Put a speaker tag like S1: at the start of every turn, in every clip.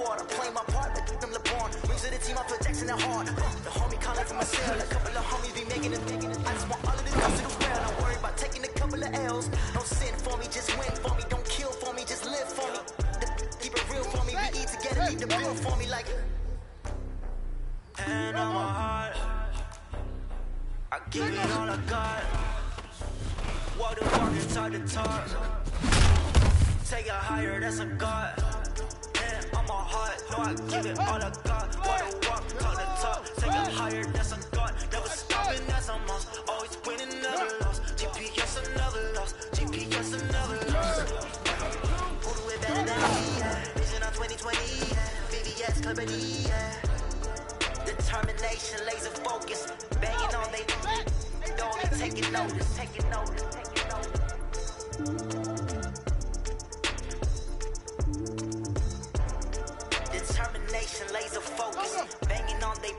S1: board. I'm playing my part, but them LeBron. Wings of the team, I feel Jackson and hard. The homie calling from my cell. A couple of homies be making it. I just want all of this stuff to do well. Don't worry about taking a couple of L's. Don't sin for me, just win for me. Don't kill for me, just live for me. Keep it real for me. We eat together, leave the bill for me like. And on my heart, I give it all I got. Walk the walk inside the talk. Take it higher, that's a God. And on my heart, no, I give it all I got. Walk the walk, talk the talk. Take it higher, that's a God. Never stopping, that's a must. Always winning, never lost. GPS another loss. GPS another loss. Who do it better than me? Vision on 2020. VVS Company. Determination, laser focus. Banging on they don't taking notice. Taking notice. Taking notice. Determination, laser focus. Banging on they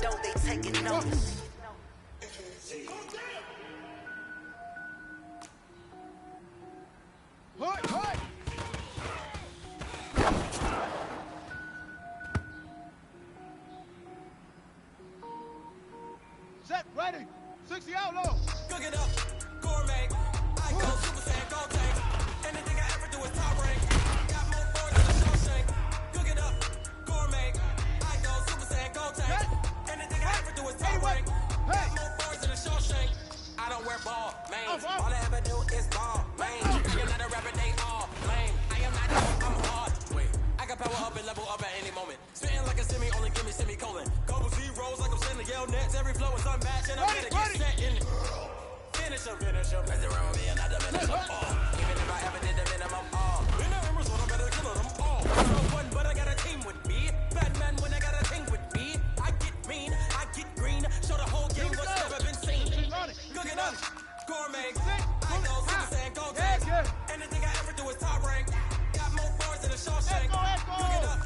S1: don't taking notice.
S2: Set, ready, 60 outlaw.
S3: Cook it up, gourmet. I go Super Saiyan, go tank. Anything I ever do is top rank. Got more boards than a Shawshank. Cook it up, gourmet. I go Super Saiyan, go tank. Anything I ever do is top rank. Got more boards than a Shawshank. I don't wear ball, man. All I ever do is ball, man. I am not a rapper, they all lame. I am not I'm hard. Wait, I got power up and level up at any moment. Spitting like a semi, only give me semicolon. Couple zeros like I'm sending the yell nets. Every flow is unmatched and I'm gonna get set in. Finish them. Mess around with me and I diminish them all. Even if I ever did the minimum all. In the members, what I'm better kill them all. No one, but I got a team with me. Bad man when I got a team with me. I get mean, I get green. Show the whole game what's never been seen. Cook it up, gourmet. I go Super Saiyan, go tank. Anything I ever do is top rank. Got more bars than a Shawshank. Cook it up,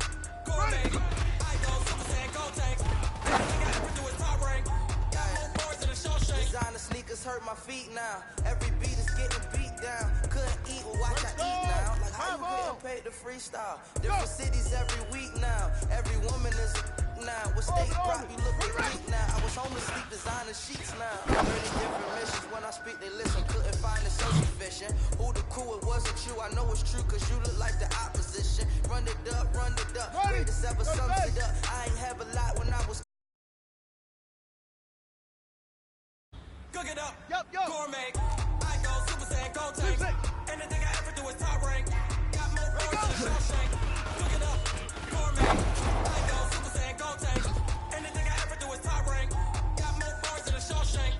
S3: gourmet. I go Super Saiyan, go tank. Anything I ever do is top rank. Got more bars than a Shawshank.
S1: Designer sneakers hurt my feet now. Every beat is getting beat down. Couldn't eat, well watch I eat now. Like how you getting paid to freestyle? Different cities every week now. Every woman is a now. With state prop, you look elite now. I was home to sleep, designer sheets now. 30 different missions. When I speak, they listen. Couldn't find it so sufficient. Who the crew, it wasn't you. I know it's true, cause you look like the opposition. Run it up, run it up. Greatest ever sums it up. I ain't have a lot when I was.
S3: Cook it up, gourmet. I go Super Saiyan, go tank. Anything I ever do is top rank. Got more bars than a Shawshank. Cook it up, gourmet. I go Super Saiyan, go tank. Anything I ever do is top rank. Got more bars than a Shawshank.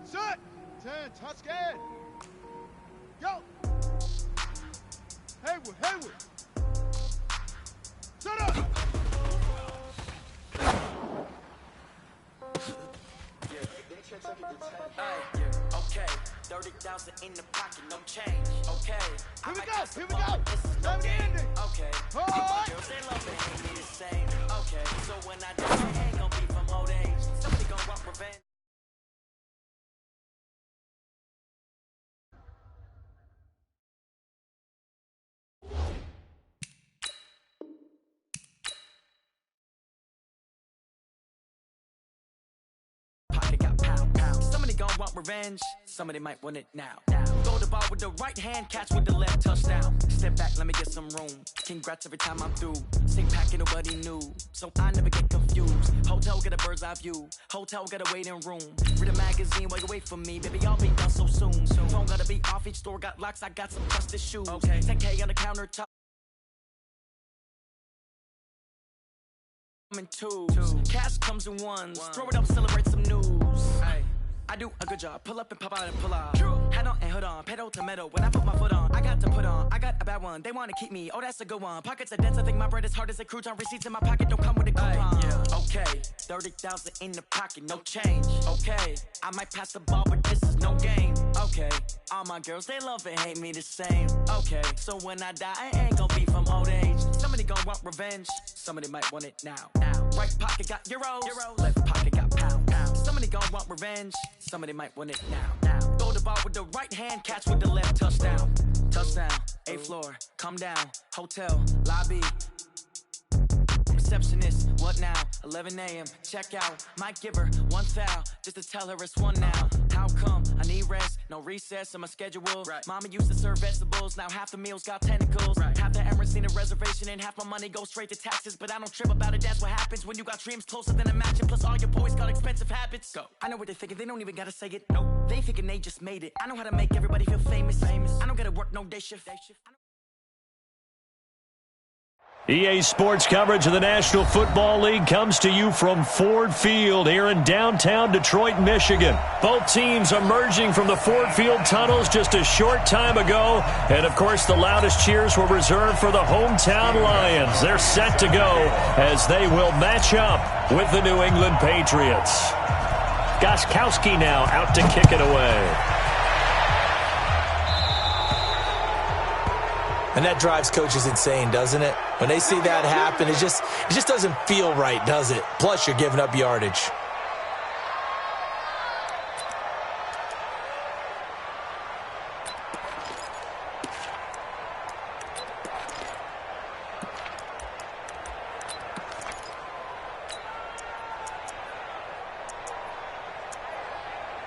S2: Set, 10, touch scared. Yo. Hayward. Shut up.
S1: Okay, 30,000 in the pocket, no change. Okay,
S2: Here we go.
S1: This is no
S2: Time to
S1: game.
S2: end it.
S1: Okay,
S2: All right.
S1: girls they love it, ain't me the same. Okay, so when I die, it ain't gonna be from old age. Somebody gonna want revenge. Pocket got pound. Somebody gon' want revenge. Somebody might want it now. Throw the ball with the right hand, catch with the left, touchdown. Step back, let me get some room. Congrats every time I'm through. Same packet, nobody knew, so I never get confused. Hotel get a bird's eye view. Hotel get a waiting room. Read a magazine while you wait for me, baby. I'll be done so soon. Phone gotta be off. Each store got locks. I got some trusted shoes. Okay, 10K on the countertop. In twos. Cash comes in ones. Throw it up, celebrate some news. I do a good job. Pull up and pop out and pull out. Hat on and hood on. Pedal to metal. When I put my foot on, I got to put on. I got a bad one. They want to keep me. Oh, that's a good one. Pockets are dense. I think my bread is hard as a crouton. Receipts in my pocket don't come with a coupon. Okay, 30,000 in the pocket, no change. Okay, I might pass the ball, but this is no game. Okay, all my girls they love and hate me the same. Okay, so when I die, I ain't gonna be from old age. Somebody gonna want revenge. Somebody might want it now. Right pocket got euros. Left pocket got pound. Somebody gonna want revenge. Somebody might want it now. Throw the ball with the right hand, catch with the left, touchdown. Touchdown, 8th floor, come down, hotel, lobby. Receptionist, what now? 11 a.m. Check out. Might give her one foul just to tell her it's one now. How come? I need rest, no recess in my schedule. Right. Mama used to serve vegetables, now half the meals got tentacles. Right. Half the Emirates need a reservation and half my money goes straight to taxes. But I don't trip about it, that's what happens when you got dreams closer than a matching. Plus all your boys got expensive habits. Go. I know what they're thinking, they don't even gotta say it. Nope. They thinking they just made it. I know how to make everybody feel famous. I don't gotta work no day shift.
S4: EA Sports coverage of the National Football League comes to you from Ford Field here in downtown Detroit, Michigan. Both teams emerging from the Ford Field tunnels just a short time ago. And, of course, the loudest cheers were reserved for the hometown Lions. They're set to go as they will match up with the New England Patriots. Gostkowski now out to kick it away.
S5: And that drives coaches insane, doesn't it? When they see that happen, it just doesn't feel right, does it? Plus, you're giving up yardage.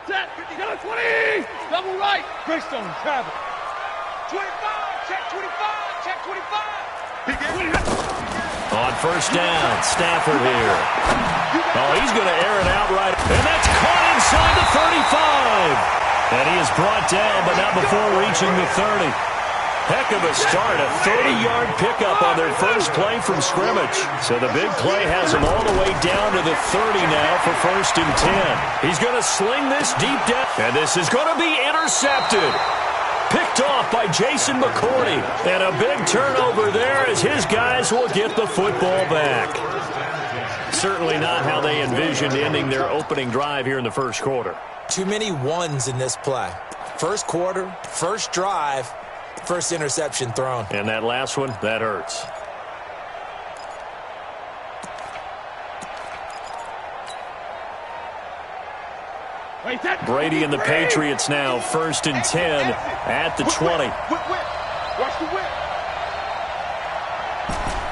S2: Set. Go 20. Double right. Greystone, travel. 25. Check 25. Check 25.
S4: On first down, Stafford here. Oh, he's going to air it out right. And that's caught inside the 35. And he is brought down, but not before reaching the 30. Heck of a start, a 30-yard pickup on their first play from scrimmage. So the big play has him all the way down to the 30 now for 1st and 10. He's going to sling this deep down, and this is going to be intercepted. Picked off by Jason McCourty. And a big turnover there as his guys will get the football back. Certainly not how they envisioned ending their opening drive here in the first quarter.
S5: Too many ones in this play. First quarter, first drive, first interception thrown.
S4: And that last one, that hurts. Brady and the Patriots now 1st and 10 at the 20.
S2: Watch the whip.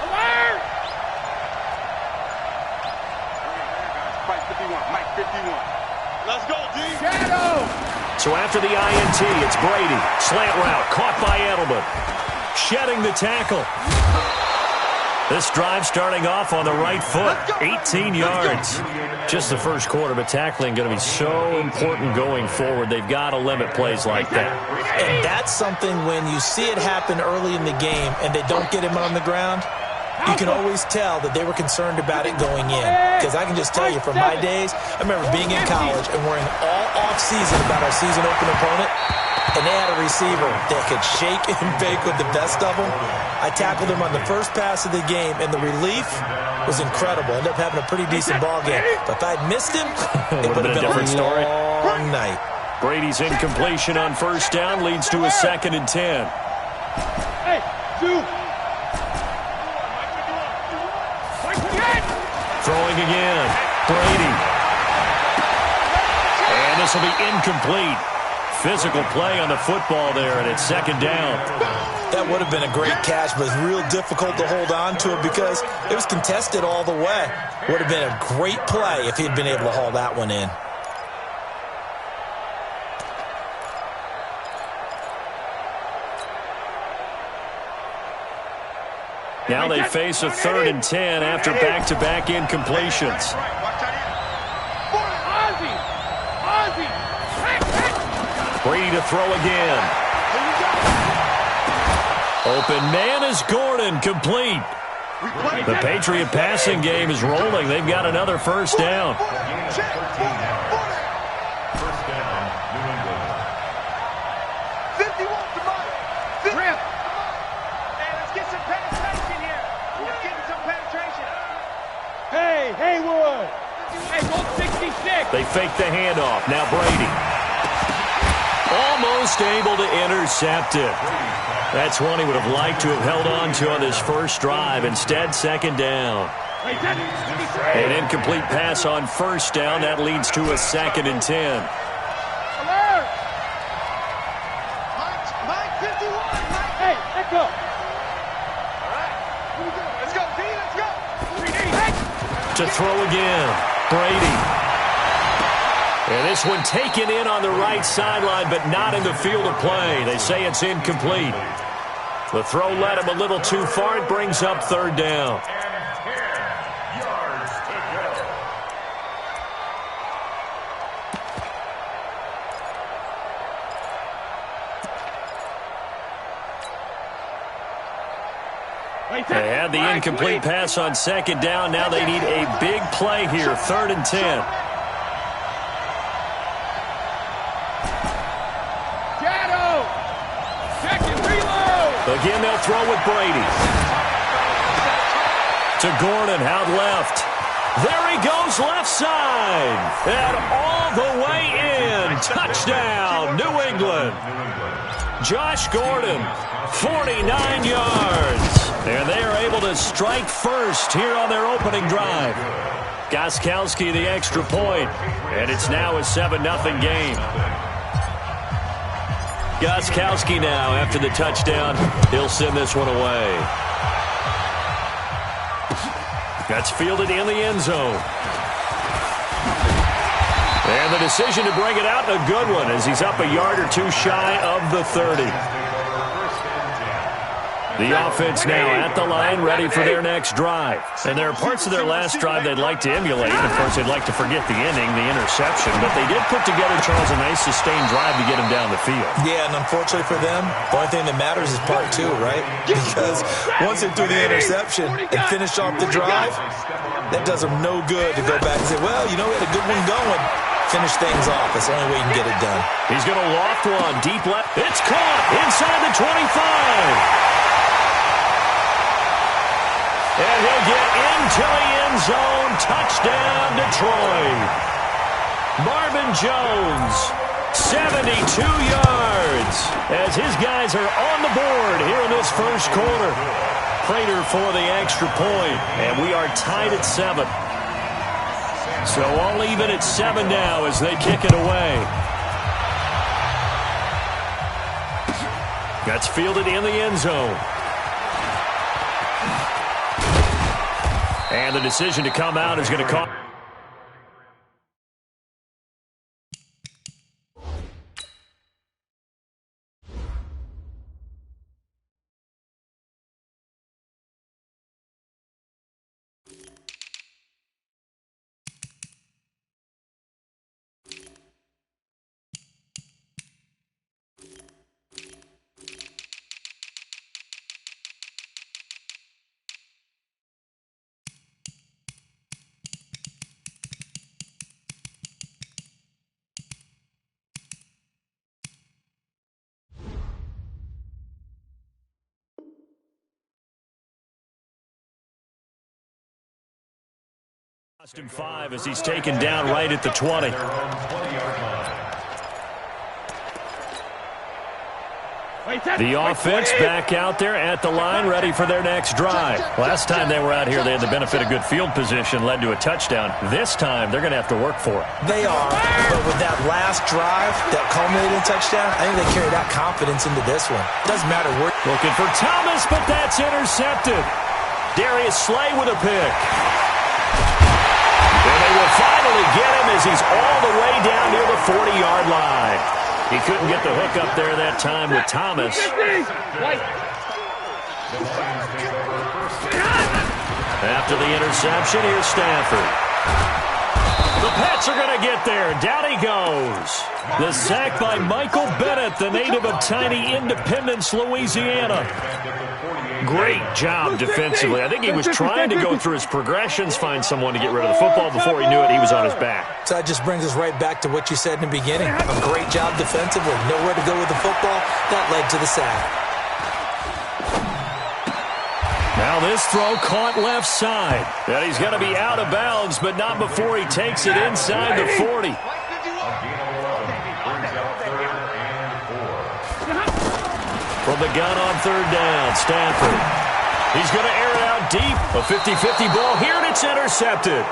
S2: Alert! Mike 51. Mike 51. Let's go, D. Shadow!
S4: So after the INT, it's Brady. Slant route caught by Edelman. Shedding the tackle. This drive starting off on the right foot, 18 yards. Just the first quarter, but tackling going to be so important going forward. They've got to limit plays like that.
S5: And that's something when you see it happen early in the game and they don't get him on the ground, you can always tell that they were concerned about it going in. Because I can just tell you from my days, I remember being in college and worrying all off-season about our season-open opponent. And they had a receiver that could shake and bake with the best of them. I tackled him on the first pass of the game, and the relief was incredible. Ended up having a pretty decent ball game. But if I'd missed him, it would have been a different story. Long night.
S4: Brady's incompletion on first down leads to a 2nd and 10.
S2: Hey, two.
S4: Throwing again. Brady. And this will be incomplete. Physical play on the football there, and it's 2nd down.
S5: That would have been a great catch, but it's real difficult to hold on to it because it was contested all the way. Would have been a great play if he'd been able to haul that one in.
S4: Now they face a 3rd and 10 after back-to-back incompletions. Brady to throw again. Open man is Gordon, complete. The Patriot passing game is rolling. They've got another first down.
S2: Hey, Haywood. Hey, go 66.
S4: They fake the handoff. Now Brady. Almost able to intercept it. That's one he would have liked to have held on to on this first drive. Instead, 2nd down. An incomplete pass on first down. That leads to a 2nd and 10. To throw again. Brady. And this one taken in on the right sideline, but not in the field of play. They say it's incomplete. The throw led him a little too far. It brings up third down. They had the incomplete pass on second down. Now they need a big play here, 3rd and 10. Again, they'll throw with Brady. To Gordon, out left. There he goes, left side. And all the way in. Touchdown, New England. Josh Gordon, 49 yards. And they are able to strike first here on their opening drive. Gostkowski the extra point. And it's now a 7-0 game. Gostkowski now, after the touchdown, he'll send this one away. That's fielded in the end zone. And the decision to bring it out, a good one, as he's up a yard or two shy of the 30. The offense now at the line, ready for their next drive. And there are parts of their last drive they'd like to emulate. Of course, they'd like to forget the inning, the interception. But they did put together, Charles, a nice sustained drive to get him down the field. Yeah, and unfortunately for them, the only thing that matters is part 2, right? Because once they threw the interception and finished off the drive, that does them no good to go back and say, well, you know, we had a good one going. Finish things off. That's the only way you can get it done. He's going to loft one deep left. It's caught inside the 25. And he'll get into the end zone. Touchdown, Detroit. Marvin Jones, 72 yards, as his guys are on the board here in this first quarter. Prater for the extra point, and we are tied at 7. So all even at 7 now as they kick it away. That's fielded in the end zone. And the decision to come out is going to cost. Cost him 5 as he's taken down right at the 20. The offense back out there at the line, ready for their next drive. Last time they were out here, they had the benefit of good field position, led to a touchdown. This time, they're going to have to work for it. They are, but with that last drive that culminated in touchdown, I think they carry that confidence into this one. Doesn't matter where. Looking for Thomas, but that's intercepted. Darius Slay with a pick. And they will finally get him as he's all the way down near the 40-yard line. He couldn't get the hook up there that time with Thomas. After the interception, here's Stafford. The Pats are going to get there. Down he goes. The sack by Michael Bennett, the native of tiny Independence, Louisiana. Great job defensively. I think he was trying to go through his progressions, find someone to get rid of the football. Before he knew it, he was on his back. So that just brings us right back to what you said in the beginning. A great job defensively. Nowhere to go with the football. That led to the sack. Now this throw caught left side. And he's going to be out of bounds, but not before he takes it inside the 40. From the gun on third down, Stafford. He's going to air it out deep. A 50-50 ball here, and it's intercepted.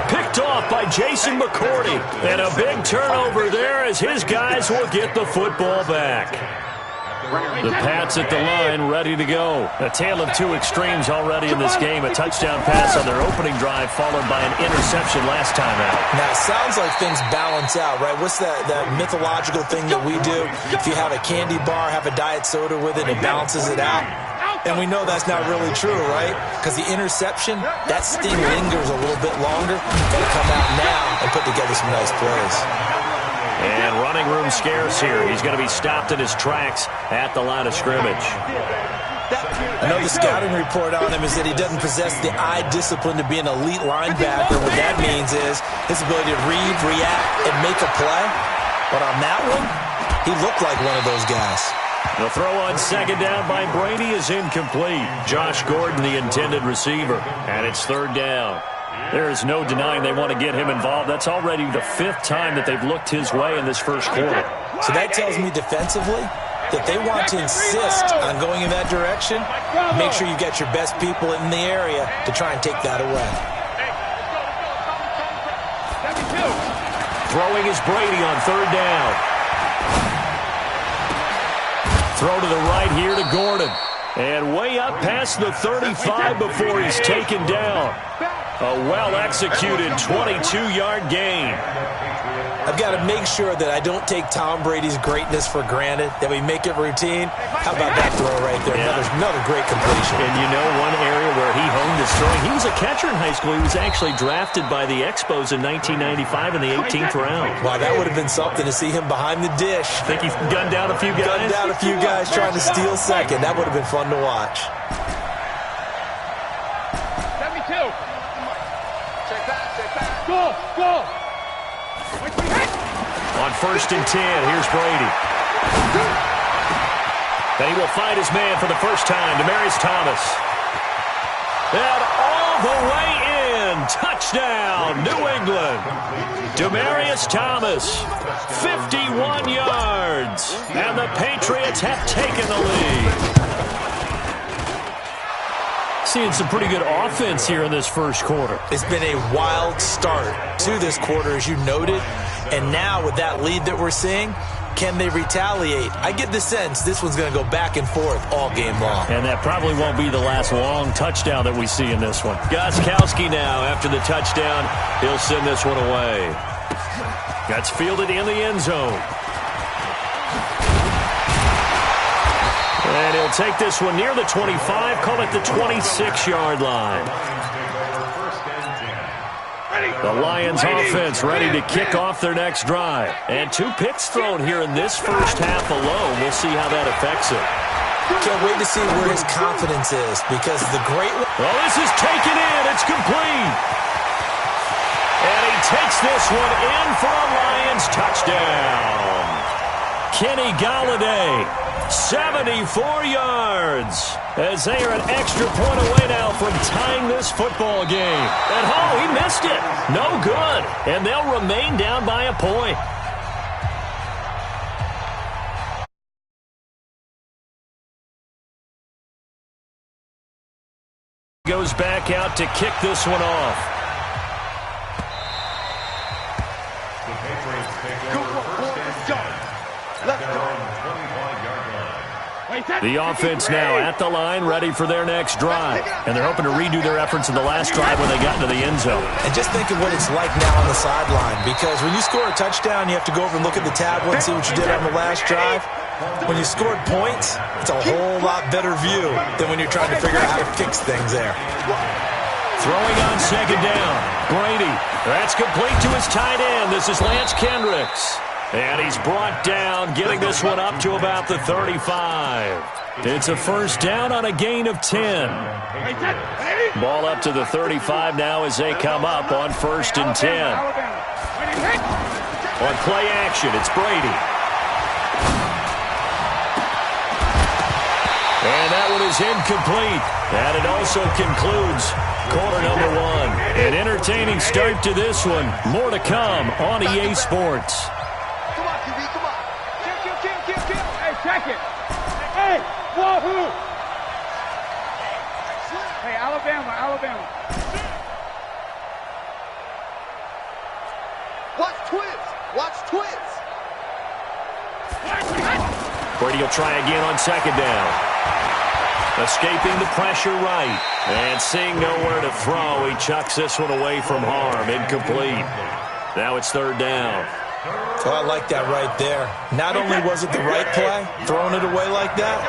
S4: Picked off by Jason McCourty. And a big turnover there as his guys will get the football back. The Pats at the line, ready to go. A tale of two extremes already in this game. A touchdown pass on their opening drive, followed by an interception last time out.
S5: Now, it sounds like things balance out, right? What's that mythological thing that we do? If you have a candy bar, have a diet soda with it, it balances it out. And we know that's not really true, right? Because the interception, that sting lingers a little bit longer. Got to come out now and put together some nice plays.
S4: And running room scarce here. He's going to be stopped in his tracks at the line of scrimmage.
S5: I know the scouting report on him is that he doesn't possess the eye discipline to be an elite linebacker. What that means is his ability to read, react, and make a play. But on that one, he looked like one of those guys.
S4: The throw on second down by Brady is incomplete. Josh Gordon, the intended receiver. And it's third down. There is no denying they want to get him involved. That's already the fifth time that they've looked his way in this first quarter.
S5: So that tells me defensively that they want to insist on going in that direction. Make sure you get your best people in the area to try and take that away.
S4: Throwing is Brady on third down. Throw to the right here to Gordon. And way up past the 35 before he's taken down. A well-executed 22-yard gain.
S5: I've got to make sure that I don't take Tom Brady's greatness for granted, that we make it routine. How about that throw right there?
S4: Yeah.
S5: Another great completion.
S4: And you know one area where he honed his throwing? He was a catcher in high school. He was actually drafted by the Expos in 1995 in the 18th round.
S5: Wow, that would have been something to see him behind the dish.
S4: Think he's gunned down a few guys?
S5: Gunned down a few guys trying to steal second. That would have been fun to watch.
S2: 72. Go.
S4: On first and 10, here's Brady. Then he will find his man for the first time, Demaryius Thomas. And all the way in, touchdown, New England. Demaryius Thomas, 51 yards, and the Patriots have taken the lead. Seeing some pretty good offense here in this first quarter.
S5: It's been a wild start to this quarter, as you noted. And now with that lead that we're seeing, can they retaliate? I get the sense this one's going to go back and forth all game long.
S4: And that probably won't be the last long touchdown that we see in this one. Gostkowski now, after the touchdown, he'll send this one away. That's fielded in the end zone. And he'll take this one near the 25, call it the 26-yard line. The Lions offense ready to kick off their next drive. And 2 picks thrown here in this first half alone. We'll see how that affects it.
S5: Can't wait to see where his confidence is, because the great...
S4: Oh, this is taken in. It's complete. And he takes this one in for a Lions touchdown. Kenny Golladay, 74 yards, as they are an extra point away now from tying this football game. And oh, he missed it. No good. And they'll remain down by a point. Goes back out to kick this one off. The offense now at the line, ready for their next drive. And they're hoping to redo their efforts in the last drive when they got into the end zone.
S5: And just think of what it's like now on the sideline, because when you score a touchdown, you have to go over and look at the tablet and see what you did on the last drive. When you scored points, it's a whole lot better view than when you're trying to figure out how to fix things there.
S4: Throwing on second down, Brady. That's complete to his tight end. This is Lance Kendricks. And he's brought down, getting this one up to about the 35. It's a first down on a gain of 10. Ball up to the 35 now as they come up on first and 10. On play action, it's Brady. And that one is incomplete. And it also concludes quarter number 1. An entertaining start to this one. More to come on EA Sports.
S2: Check it. Hey, wahoo! Hey, Alabama. Watch twins.
S4: Brady will try again on second down. Escaping the pressure right. And seeing nowhere to throw, he chucks this one away from harm. Incomplete. Now it's third down.
S5: So I like that right there. Not only was it the right play, throwing it away like that,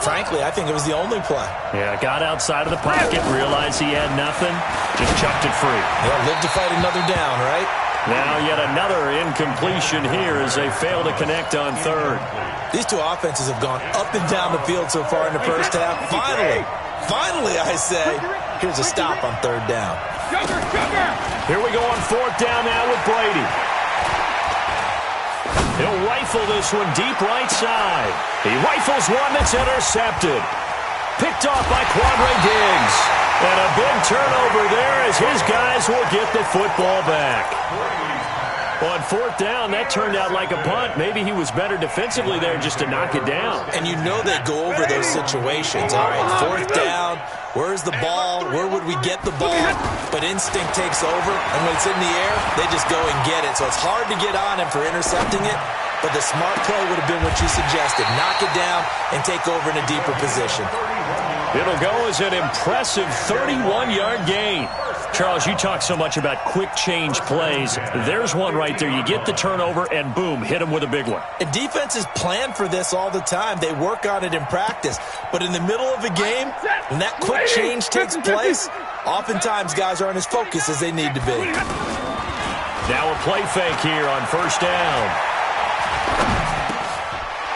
S5: frankly, I think it was the only play.
S4: Yeah, got outside of the pocket, realized he had nothing, just chucked it free.
S5: Yeah, live to fight another down, right?
S4: Now yet another incompletion here as they fail to connect on third.
S5: These two offenses have gone up and down the field so far in the first half. Finally, I say, here's a stop on third down.
S4: Here we go on fourth down now with Brady. He'll rifle this one deep right side. He rifles one that's intercepted. Picked off by Quandre Diggs. And a big turnover there as his guys will get the football back. On fourth down, that turned out like a punt. Maybe he was better defensively there just to knock it down.
S5: And you know they go over those situations. All right, fourth down, where's the ball? Where would we get the ball? But instinct takes over, and when it's in the air, they just go and get it. So it's hard to get on him for intercepting it, but the smart play would have been what you suggested. Knock it down and take over in a deeper position.
S4: It'll go as an impressive 31-yard gain. Charles, you talk so much about quick change plays. There's one right there. You get the turnover, and boom, hit him with a big one.
S5: And defenses plan for this all the time. They work on it in practice. But in the middle of a game, when that quick change takes place, oftentimes guys aren't as focused as they need to be.
S4: Now a play fake here on first down.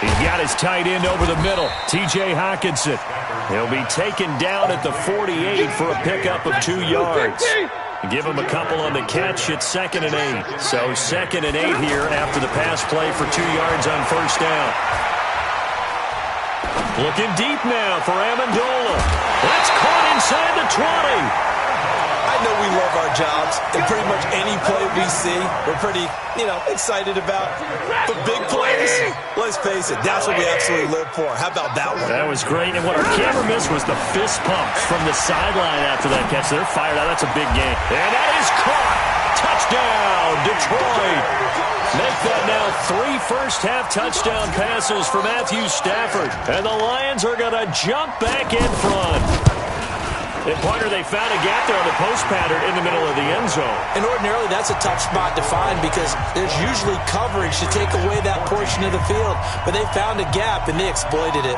S4: He's got his tight end over the middle, T.J. Hockenson. He'll be taken down at the 48 for a pickup of 2 yards. Give him a couple on the catch. It's 2nd and 8. So 2nd and 8 here after the pass play for 2 yards on first down. Looking deep now for Amendola. That's caught inside the 20.
S5: I know we love our jobs, and pretty much any play we see, we're pretty, excited about. But big plays, let's face it, that's what we absolutely live for. How about that one?
S4: That was great, and what our camera missed was the fist pumps from the sideline after that catch. They're fired out. That's a big game. And that is caught. Touchdown, Detroit. Make that now 3 first-half touchdown passes for Matthew Stafford. And the Lions are going to jump back in front. And, partner, they found a gap there on the post pattern in the middle of the end zone.
S5: And ordinarily, that's a tough spot to find because there's usually coverage to take away that portion of the field. But they found a gap, and they exploited it.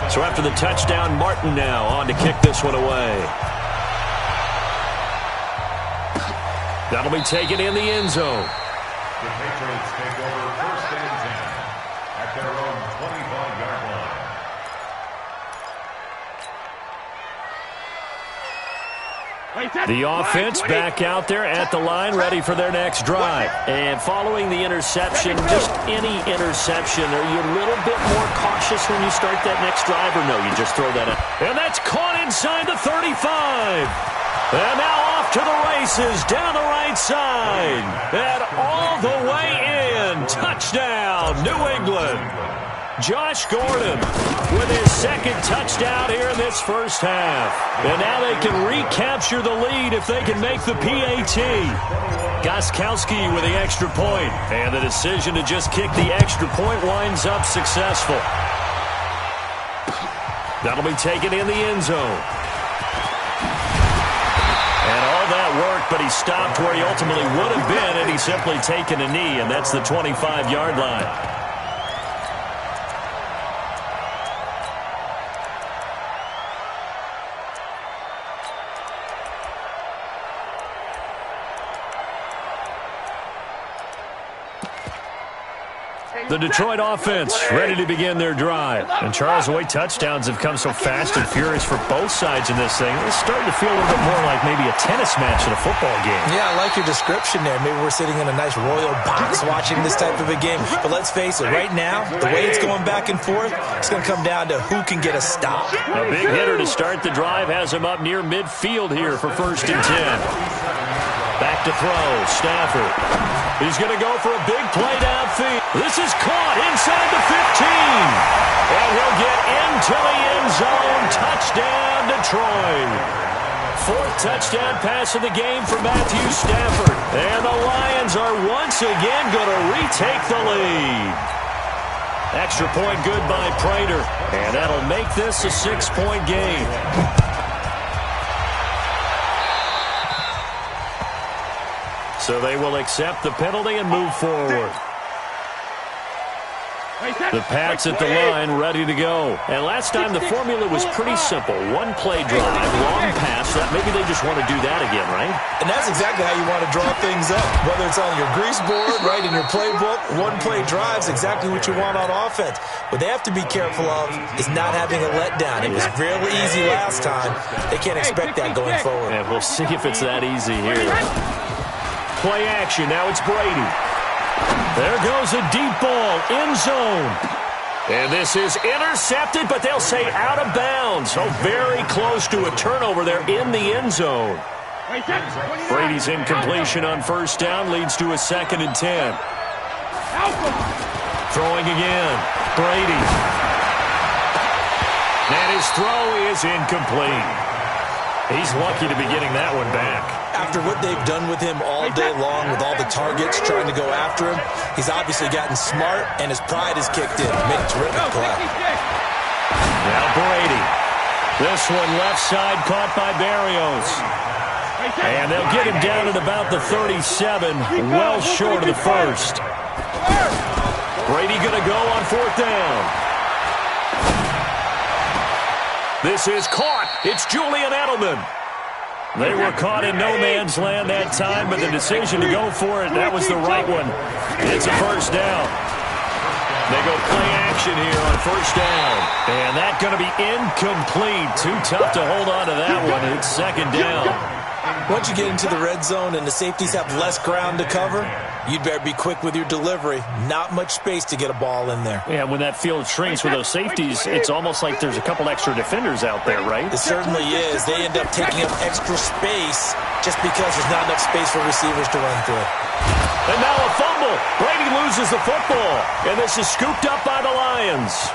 S4: So after the touchdown, Martin now on to kick this one away. That'll be taken in the end zone.
S6: The Patriots take over first and 10 at their own 25-yard line.
S4: The offense back out there at the line, ready for their next drive. And following the interception, just any interception, are you a little bit more cautious when you start that next drive, or no, you just throw that out? And that's caught inside the 35. And now off to the races, down the right side. And all the way in. Touchdown, New England. Josh Gordon with his second touchdown here in this first half. And now they can recapture the lead if they can make the PAT. Gostkowski with the extra point. And the decision to just kick the extra point winds up successful. That'll be taken in the end zone. And all that worked, but he stopped where he ultimately would have been, and he's simply taken a knee, and that's the 25-yard line. The Detroit offense ready to begin their drive. And Charles, the way touchdowns have come so fast and furious for both sides in this thing, it's starting to feel a little bit more like maybe a tennis match in a football game.
S5: Yeah, I like your description there. Maybe we're sitting in a nice royal box watching this type of a game. But let's face it, right now, the way it's going back and forth, it's going to come down to who can get a stop.
S4: A big hitter to start the drive has him up near midfield here for 1st and 10. Back to throw, Stafford. He's going to go for a big play downfield. This is caught inside the 15. And he'll get into the end zone. Touchdown, Detroit. Fourth touchdown pass of the game for Matthew Stafford. And the Lions are once again going to retake the lead. Extra point good by Prater. And that'll make this a 6-point game. So they will accept the penalty and move forward. The Pats at the line, ready to go. And last time the formula was pretty simple. One play drive, long pass. Maybe they just want to do that again, right?
S5: And that's exactly how you want to draw things up. Whether it's on your grease board, right, in your playbook, one play drive is exactly what you want on offense. What they have to be careful of is not having a letdown. It was real easy last time. They can't expect that going forward.
S4: And we'll see if it's that easy here. Play action. Now it's Brady. There goes a deep ball, end zone. And this is intercepted, but they'll say out of bounds. So very close to a turnover there in the end zone. Brady's incompletion on first down leads to a 2nd and 10. Throwing again. Brady. And his throw is incomplete. He's lucky to be getting that one back.
S5: After what they've done with him all day long, with all the targets trying to go after him, he's obviously gotten smart, and his pride has kicked in. Made a terrific play.
S4: Now Brady. This one left side caught by Berrios. And they'll get him down at about the 37, well short of the first. Brady going to go on 4th down. This is caught. It's Julian Edelman. They were caught in no man's land that time, but the decision to go for it, that was the right one. It's a first down. They go play action here on first down. And that's going to be incomplete. Too tough to hold on to that one. It's 2nd down.
S5: Once you get into the red zone and the safeties have less ground to cover, you'd better be quick with your delivery. Not much space to get a ball in there.
S4: Yeah, when that field shrinks with those safeties, it's almost like there's a couple extra defenders out there, right?
S5: It certainly is. They end up taking up extra space just because there's not enough space for receivers to run through.
S4: And now a fumble. Brady loses the football. And this is scooped up by the Lions.